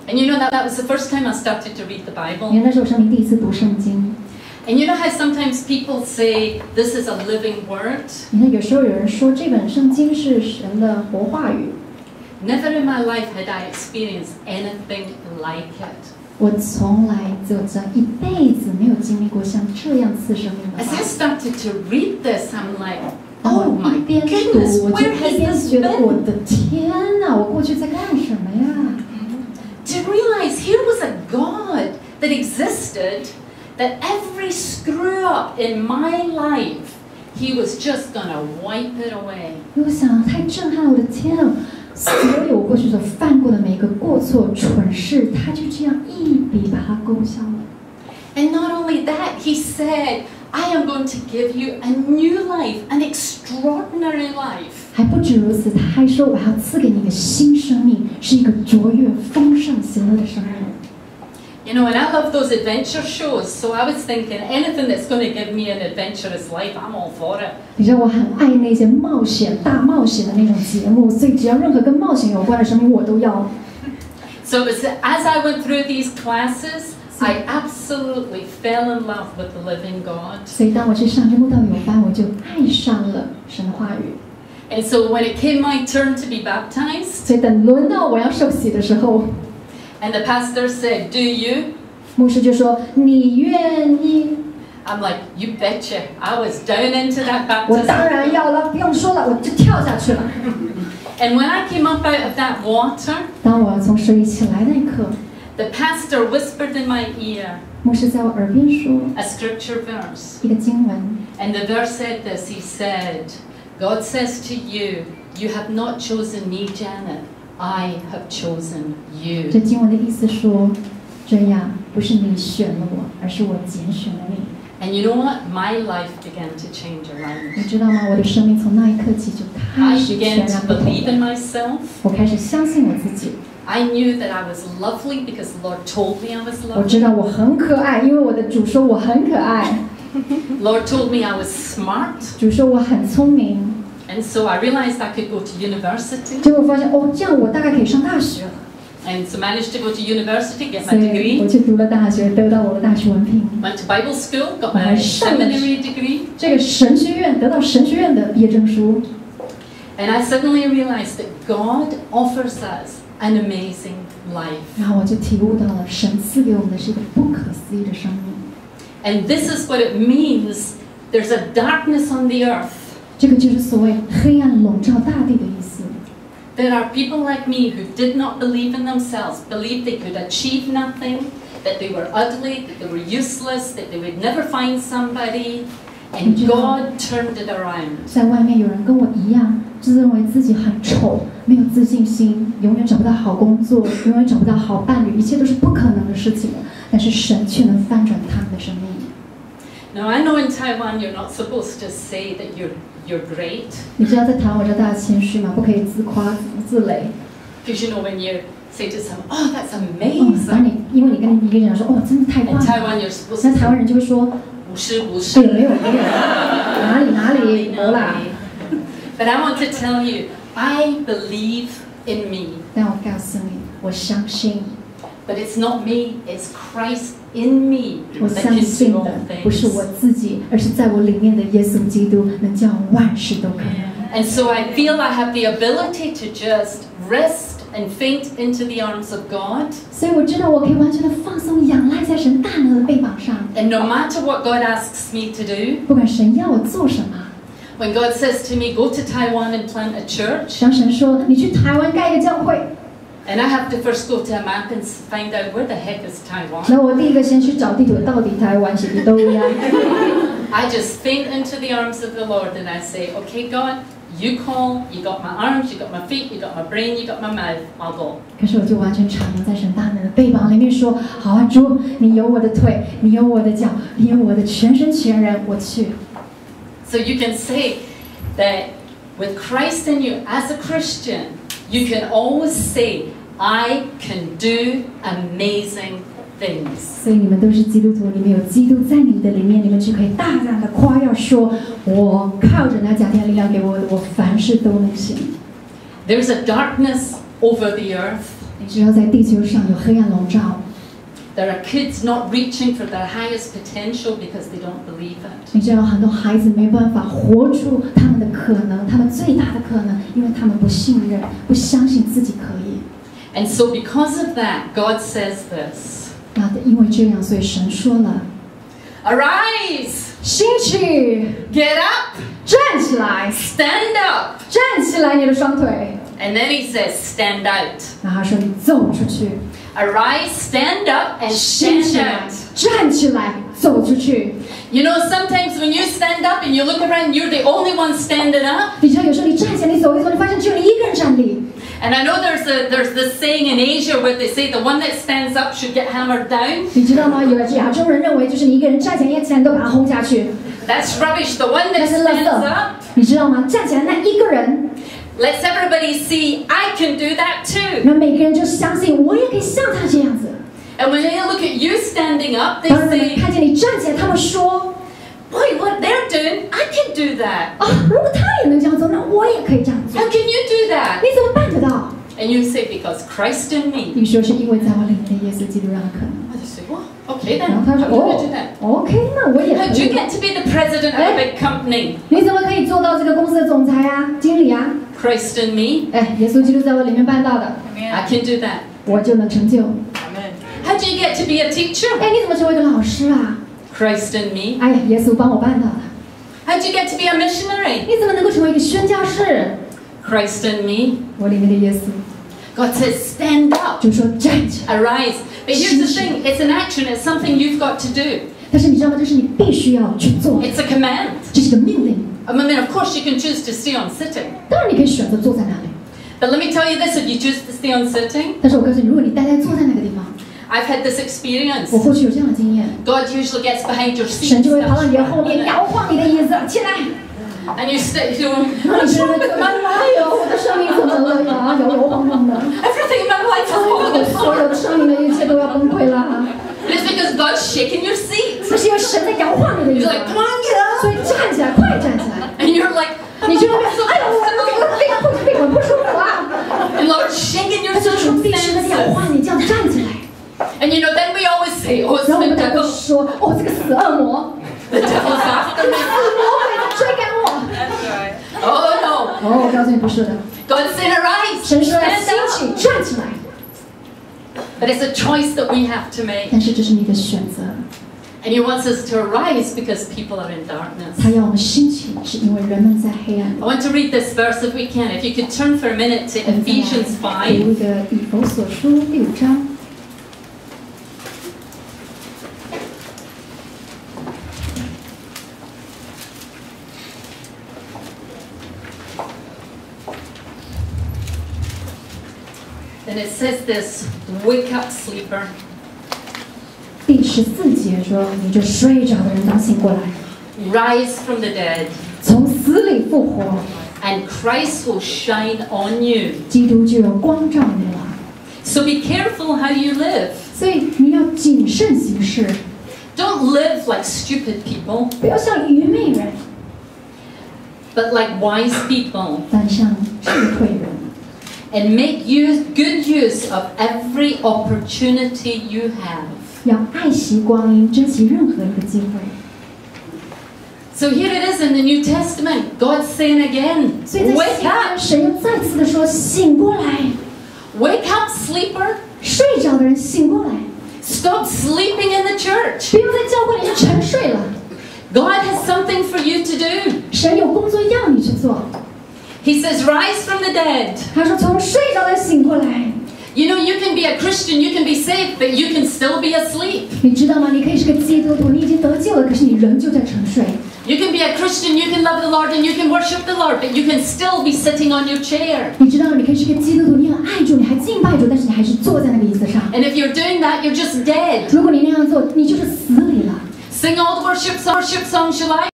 And you know that was the first time I started to read the Bible. 因为那是我生命第一次读圣经。And you know how sometimes people say this is a living word? 你看有时候有人说这本圣经是神的活话语。Never in my life had I experienced anything like it. 我从来就这一辈子没有经历过像这样次生命的 As 话 I 语。started to read this, I'm like, 当 oh 我 my 一边 goodness, 读，我就 where 一 has 边 this 觉得我 been? 的天哪，我过去在干什么呀？ To realize here was a God that existed, that every screw up in my life, He was just going to wipe it away. 我想太震撼了，我的天啊！所有我过去所犯过的每一个过错、蠢事，他就这样一笔把它勾销了。 And not only that, He said, I am going to give you a new life, an extraordinary life. 还不止如此，他还说我要赐给你一个新生命，是一个卓越、丰盛、喜乐的生命。 You know, and I love those adventure shows, so I was thinking anything that's going to give me an adventurous life, I'm all for it. 你知道我很爱那些冒险、大冒险的那种节目，所以只要任何跟冒险有关的生命，我都要。 So it was, as I went through these classes, I absolutely fell in love with the living God. 所以当我去上这慕道友班，我就爱上了神的话语。 And so when it came my turn to be baptized, 所以等轮到我要受洗的时候， and the pastor said, do you? 牧师就说：“你愿意？” I'm like, you betcha. I was down into that 我当 baptism. 然要了，不用说了，我就跳下去了。 And when I came up out of that water, 当我从水里起来那一刻， the pastor whispered in my ear 牧师在我耳边说 a scripture verse. 一个经文， And the verse said this, he said, God says to you, you have not chosen me, Janet. I have chosen 这 you. 经文的意思说，这样不是你选了我，而是我拣选了你。 And you know what? My life began to change 你 around. 知道吗？我的生命从那一刻起就开 I 始全 began 然 to 不同 believe in 了。 myself. 我开始相信我自己， I knew that I was lovely because the Lord told me I was 我知 lovely. 道我很可爱，因为我的主说我很可爱， Lord told me I was smart. 主说我很聪明。 And so I realized I could go to university. 结果发现哦，这样我大概可以上大学了。 And so managed to go to university, get 所 my 以我 degree. 去读了大学，得到我的大学文凭。 Went to Bible school, got 我还 my 上了 seminary degree. 这个神学院，得到神学院的毕业证书。 And I suddenly realized that God offers us an amazing life. 然后我就体悟到了，神赐给我们的是一个不可思议的生命。 And this is what it means. There's a darkness on the earth. 这个就是所谓黑暗笼罩大地的意思。 There are people like me who did not believe in themselves, believed they could achieve nothing, that they were ugly, that they were useless, that they would never find somebody. And God turned it around. 在外面有人跟我一样，自认为自己很丑，没有自信心，永远找不到好工作，永远找不到好伴侣，一切都是不可能的事情。但是神却能翻转他们的生命。 Now I know in Taiwan you're not supposed to say that you're great. 你知道在台湾我知道大家谦虚嘛，不可以自夸自擂。 Because you know when you say to someone, oh, that's 当 amazing. 你因为你跟一个人讲说哦，真的太 In 棒了， Taiwan you're supposed 那 to 台湾人就会说不是不对，是。没有，哪里没啦。 But I want to tell you, I believe in me. 但我告诉你，我相信， But it's not me, it's Christ in me 我 that 相 can 信 do 的 all 不是我 things. 自己，而是在我里面的耶稣基督能叫万事都可能。 And so I feel I have the ability to just rest and faint into the arms of God. 所以我知道我可以完全的放松，仰赖在神大能的臂膀上。 And no matter what God asks me to do, 不管神要我做什么， when God says to me, go to Taiwan and plant a church, 当神说你去台湾盖一个教会， and I have to first go to a map and find out where the heck is Taiwan. 那我第一个先去找地图，到底台湾是不都呀？ I just faint into the arms of the Lord and I say, okay, God, you call, you got my arms, you got my feet, you got my brain, you got my mouth, I'll go. 可是我就完全徜徉在神大能的臂膀里面说：“好啊，主，你有我的腿，你有我的脚，你有我的全身全人，我去。” So you can say that with Christ in you as a Christian, you can always say, I can do amazing things. 所以你们都是基督徒，你们有基督在你们的里面，你们就可以大胆的夸耀说：“我靠着那加添力量给我的，我凡事都能行。” There's a darkness over the earth. 你知道在地球上有黑暗笼罩。 There are kids not reaching for their highest potential because they don't believe it. 你知道很多孩子没办法活出他们的可能，他们最大的可能，因为他们不信任、不相信自己可以。 And so because of that, God says this. 那因为这样，所以神说了 Arise! 兴起， Get up! 站起来， Stand up! 站起来你的双腿。 And then he says, stand out. 然后他说你走出去， Arise, stand up, and 兴起 stand 来 out.，站起来，走出去。 You know, sometimes when you stand up and you look around, you're the only one standing up. 你知道有时候你站起来，你走一走，你发现只有你一个人站立。 And I know there's this saying in Asia where they say the one that stands up should get hammered down. 你知道吗？有亚洲人认为，就是你一个人站起来，一起来都把他轰下去。 That's rubbish. The one that 那是垃 stands 圾 up, 你知道吗？站起来那一个人， lets everybody see I can do that too. 那每个人就相信我也可以像他这样子。 And when they look at you standing up, they 当人们 say, 看见你站起来，他们说 boy, what they're doing, I can do that. 啊，如果他也能这样做，那我也可以这样做。 How can you do that? 你怎么办得到？ And you say, because Christ in me. 你说是因为在我里面的耶稣基督让他可能。 I just say, well, okay 然 then. 后他 I'm 说 going to do that. OK， 那我也 How 可 do you 以。 get to be the president of a big company? 你怎么可以做到这个公司的总裁啊、经理啊？ Christ in me. 哎，耶稣基督在我里面办到的， I can do that. 我就能成就。 How do you get to be a teacher? 哎，你怎么成为一个老师啊？ Christ in me. 哎呀，耶稣帮我办到的。 How do you get to be a missionary? 你怎么能够成为一个宣教士？ Christ in me. 我里面的耶稣 God says, stand up, 就说站起来。 arise. But here's the thing, it's an action, it's something you've got to do. 但是你知道吗？这是你必须要去做， It's a command. 这是一个命令。 I mean, of course, you can choose to stay on sitting. 当然你可以选择坐在那里， But let me tell you this, if you choose to stay on sitting, 但是我告诉你，如果你待在坐在那个地方， I've had this experience. 我过去有这样的经验， God usually gets behind your seat 神就会跑到你的后面摇晃你的椅子，起来。 and you sit, you go, 然后你觉得哎呦，我的生命怎么了呀？摇摇晃晃的， everything in my life is 我 falling 所 apart. 有的生命的一切都要崩溃了。 It's because God's shaking your seat. 这是因为神在摇晃你的椅 He's 子， like, come on, get 所 up. 以站起来，快站起来。 And you're like, 你就会哎呦，我这个不舒服啊！ and Lord's shaking your 他就主必须的摇 circumstances. 晃你，这样站起来。 And you know, then we always say, oh, it's 然后我 the 们大家 devil. 说，哦，这个死恶魔， The devil's after 这个 me. 死魔鬼在追赶我。 Oh, no. 哦，我告诉你不是的， God said, arise. 神说要 Stand 兴 up. 起，站起来。 But it's a choice that we have to make. 但是这是你的选择， And he wants us to arise because people are in darkness. 他要我们兴起，是因为人们在黑暗里。 I want to read this verse if we can. If you could turn for a minute to 我们再来 Ephesians 读 5. 一个以弗所书第5章。 And it says this, wake up, sleeper. 第14节说：“你这睡着的人当醒过来， Rise from the dead, 从死里复活， and Christ will shine on you. 基督就有光照你了。 So be careful how you live. 所以你要谨慎行事， Don't live like stupid people, 不要像愚昧人， but like wise people. 反像智慧人。 And make good use of every opportunity you have. 要爱惜光阴，珍惜任何一个机会。 So here it is in the New Testament. God's saying again, 所以在 wake 新约， up, 神又再次的说：醒过来， wake up, sleeper. 睡着的人醒过来， Stop sleeping in the church. 不要在教会里面沉睡了。 God has something for you to do. 神有工作要你去做。 He says, rise from the dead. 他说：从睡着的人醒过来。 You know, you can be a Christian, you can be saved, but you can still be asleep. 你知道吗？你可以是个基督徒，你已经得救了，可是你仍旧在沉睡。 You can be a Christian, you can love the Lord, and you can worship the Lord, but you can still be sitting on your chair. 你知道，你可以是个基督徒，你很爱主，你还敬拜主，但是你还是坐在那个椅子上。 And if you're doing that, you're just dead. 如果你那样做，你就是死里了。 Sing all the worship songs, July.